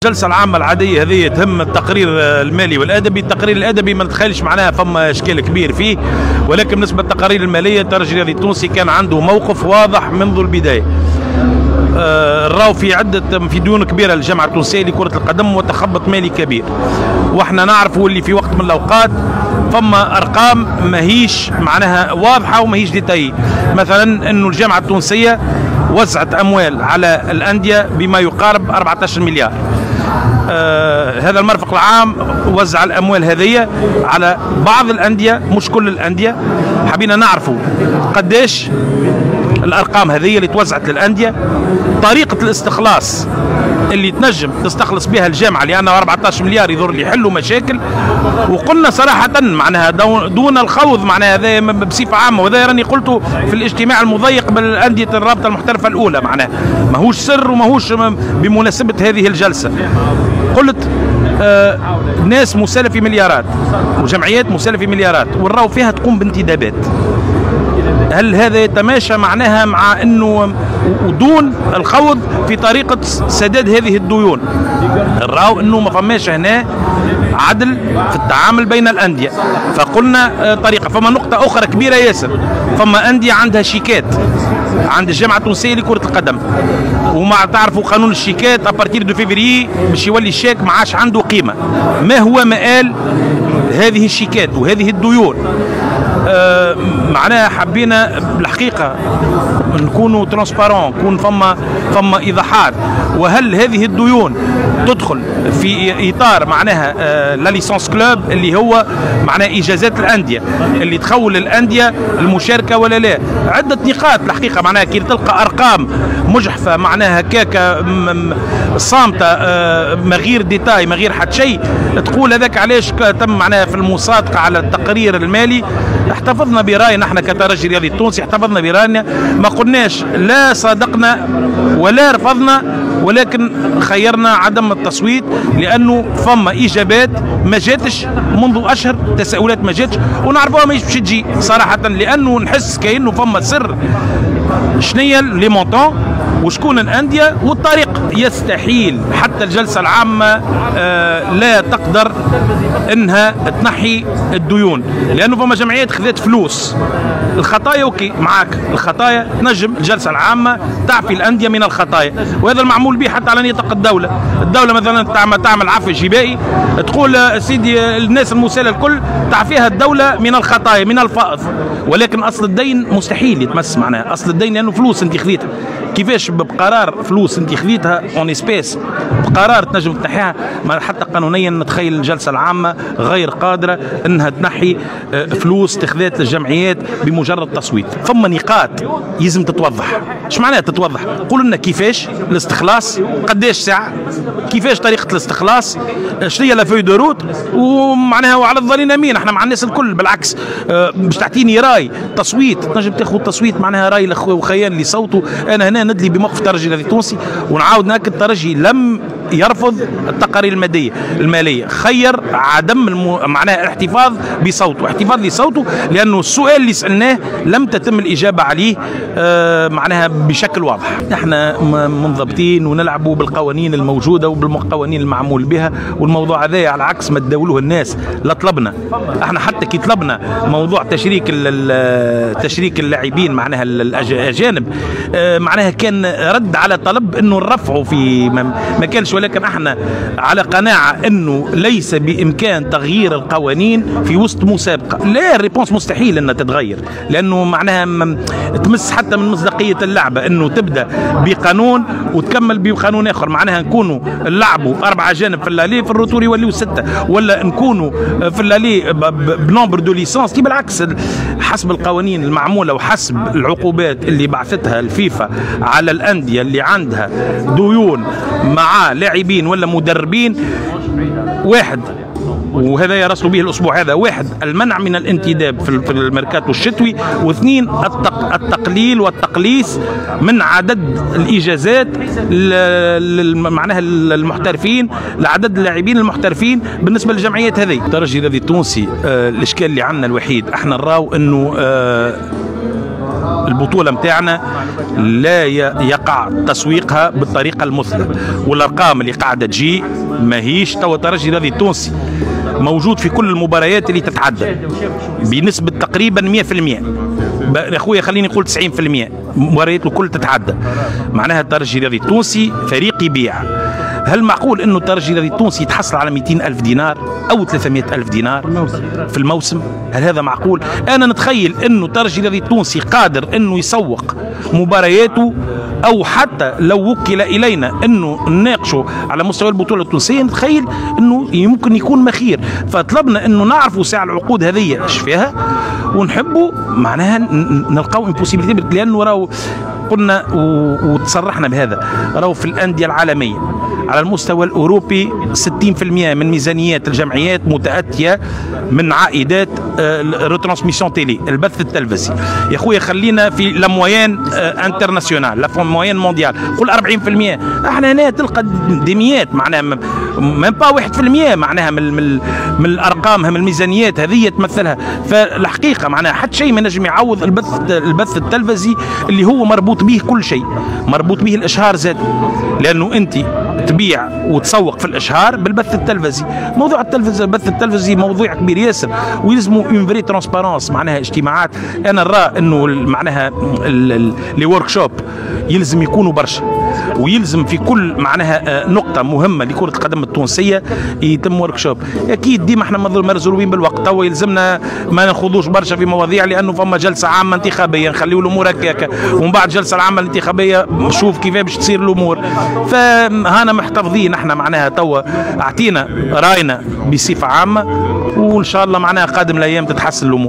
الجلسة العامة العادية هذه تهم التقرير المالي والأدبي. التقرير الأدبي ما نتخيلش معناها فما إشكال كبير فيه، ولكن بالنسبة للتقارير المالية الترجي الرياضي التونسي كان عنده موقف واضح منذ البداية. راو في ديون كبيرة للجامعة التونسية لكرة القدم وتخبط مالي كبير، واحنا نعرفوا اللي في وقت من الأوقات فما أرقام ماهيش معناها واضحة وماهيش ديتاي. مثلا أنه الجامعة التونسية وزعت أموال على الأندية بما يقارب 14 مليار. هذا المرفق العام وزع الأموال هذه على بعض الأندية مش كل الأندية. حبينا نعرفوا قداش الأرقام هذه اللي توزعت للأندية، طريقة الاستخلاص اللي تنجم تستخلص بها الجامعة، لأنه 14 مليار يضر اللي يحلوا مشاكل. وقلنا صراحة معناها دون الخوض معناها هذا بصفة عامة، وهذا راني قلته في الاجتماع المضيق بالأندية الرابطة المحترفة الأولى، معناها ماهوش سر وماهوش بمناسبة هذه الجلسة. قلت ناس مسالة في مليارات وجمعيات مسالة في مليارات والراو فيها تقوم بانتدابات. هل هذا يتماشى معناها مع انه ودون الخوض في طريقة سداد هذه الديون؟ الراو انه ما فماش هنا عدل في التعامل بين الأندية. فقلنا طريقة. فما نقطة أخرى كبيرة ياسر، فما أندية عندها شيكات عند الجامعة التونسية لكرة القدم، وما تعرفوا قانون الشيكات أبارتير دو فيفري باش يولي الشيك ما عادش عنده قيمة. ما هو مآل هذه الشيكات وهذه الديون؟ معناها حبينا بالحقيقة نكونوا ترانسبارون، نكون فما إيضاحات. وهل هذه الديون تدخل في إطار معناها لا ليسونس كلوب اللي هو معناها إجازات الأندية اللي تخول الأندية المشاركة ولا لا؟ عدة نقاط الحقيقة معناها كي تلقى أرقام مجحفة معناها هكاكا صامتة، ما غير ديتاي ما غير حتى شيء، تقول هذاك علاش تم معناها في المصادقة على التقرير المالي. احتفظنا برأينا احنا كترجي الرياضي التونسي، احتفظنا برأينا، ما قلناش لا صادقنا ولا رفضنا، ولكن خيرنا عدم التصويت لانه فما اجابات ما جاتش منذ اشهر، تساؤلات ما جاتش ونعرفوها ماهيش باش تجي صراحه، لانه نحس كانه فما سر شنيا لي مونطون وشكون الانديه والطريق. يستحيل حتى الجلسه العامه لا تقدر انها تنحي الديون، لانه فما جمعيات خذت فلوس. الخطايا اوكي معاك، الخطايا تنجم الجلسه العامه تعفي الانديه من الخطايا، وهذا المعمول به حتى على نطاق الدوله. الدوله مثلا تعمل عفو جبائي، تقول سيدي الناس المسالة الكل تعفيها الدوله من الخطايا من الفائض، ولكن اصل الدين مستحيل يتمس معناها. اصل الدين لانه فلوس انت خذيتها، كيفاش بقرار فلوس انت خذيتها اون اسبيس بقرار تنجم تنحيها؟ حتى قانونيا نتخيل الجلسه العامه غير قادره انها تنحي فلوس تخذات للجمعيات بمجرد تصويت. فما نقاط يلزم تتوضح. ايش معناها تتوضح؟ قولوا لنا كيفاش الاستخلاص، قداش ساعه، كيفاش طريقه الاستخلاص، شنو هي لا فوي دو روت، ومعناها وعلى الظالمين مين. احنا مع الناس الكل بالعكس. باش تعطيني راي تصويت تنجم تاخذ تصويت معناها راي وخيان اللي صوتوا. انا هنا ندلي بموقف الترجي الرياضي التونسي، ونعاود ناكد الترجي لم يرفض التقارير الماليه، خير عدم معناها الاحتفاظ بصوته، احتفاظ لصوته، لانه السؤال اللي سالناه لم تتم الاجابه عليه معناها بشكل واضح. احنا منضبطين ونلعبوا بالقوانين الموجوده وبالقوانين المعمول بها، والموضوع هذا على عكس ما تداولوه الناس. لا طلبنا احنا حتى كي طلبنا موضوع تشريك اللاعبين معناها الاجانب، معناها كان رد على طلب انه نرفعوا في ما كانش، ولكن احنا على قناعه انه ليس بامكان تغيير القوانين في وسط مسابقه. لا، الريبونس مستحيل انها تتغير، لانه معناها تمس حتى من مصداقيه اللعبه انه تبدا بقانون وتكمل بقانون اخر. معناها نكونوا نلعبوا 4 اجانب في اللالي، في الروتور يوليو 6، ولا نكونوا في اللالي بنومبر دو ليسونس. بالعكس حسب القوانين المعموله وحسب العقوبات اللي بعثتها الفيفا على الأندية اللي عندها ديون مع لاعبين ولا مدربين، واحد وهذا يرسلوا به الأسبوع هذا، واحد المنع من الانتداب في الميركاتو الشتوي، واثنين التقليل والتقليص من عدد الإجازات معناها المحترفين، لعدد اللاعبين المحترفين بالنسبة للجمعيات هذه. الترجي الرياضي التونسي الإشكال اللي عندنا الوحيد احنا نراو انه البطولة متاعنا لا يقع تسويقها بالطريقة المثلى، والأرقام اللي قاعدة تجي ماهيش توا الترجي الرياضي التونسي موجود في كل المباريات اللي تتعدى بنسبة تقريبا 100%. يا خويا خليني نقول 90% مباريات الكل تتعدى. معناها الترجي الرياضي التونسي فريق يبيع. هل معقول انه الترجي الرياضي التونسي يتحصل على 200,000 دينار او 300,000 دينار في الموسم؟ هل هذا معقول؟ انا نتخيل انه الترجي الرياضي التونسي قادر انه يسوق مبارياته، او حتى لو وكل الينا انه نناقشه على مستوى البطوله التونسيه نتخيل انه يمكن يكون مخير. فطلبنا انه نعرفوا ساعه العقود هذه ايش فيها، ونحبوا معناها نلقاو امبوسيبيليتي، لانه راهو قلنا وتصرحنا بهذا، راهو في الانديه العالميه على المستوى الاوروبي 60% من ميزانيات الجمعيات متاتيه من عائدات ريترانسميسيون تيلي، البث التلفزي. يا خويا خلينا في لامويان انترناسيونال، لا مويان مونديال، قول 40%. احنا هنا تلقى ديميات معناها ميم با 1% معناها من الارقام، من الميزانيات هذه تمثلها. فالحقيقه معناها حتى شيء ما نجم يعوض البث التلفزي اللي هو مربوط به كل شيء، مربوط به الاشهار زاد، لانه انت تبيع وتسوق في الاشهار بالبث التلفزي. موضوع البث التلفزي موضوع كبير ياسر، ويلزموا اون فري ترونسبارونس، معناها اجتماعات. انا نرى انه معناها لي ورك شوب يلزم يكونوا برشا، ويلزم في كل معناها نقطه مهمه لكره القدم التونسيه يتم ورك شوب. اكيد ديما احنا مرزولين بالوقت، توا يلزمنا ما نخوضوش برشا في مواضيع، لانه فما جلسه عامه انتخابيه نخليو الامور هكاكا، ومن بعد الجلسه العامه الانتخابيه نشوف كيف باش تصير الامور. فهنا محتفظين احنا معناها توا اعطينا راينا بصفه عامه، وان شاء الله معناها قادم الايام تتحسن الامور.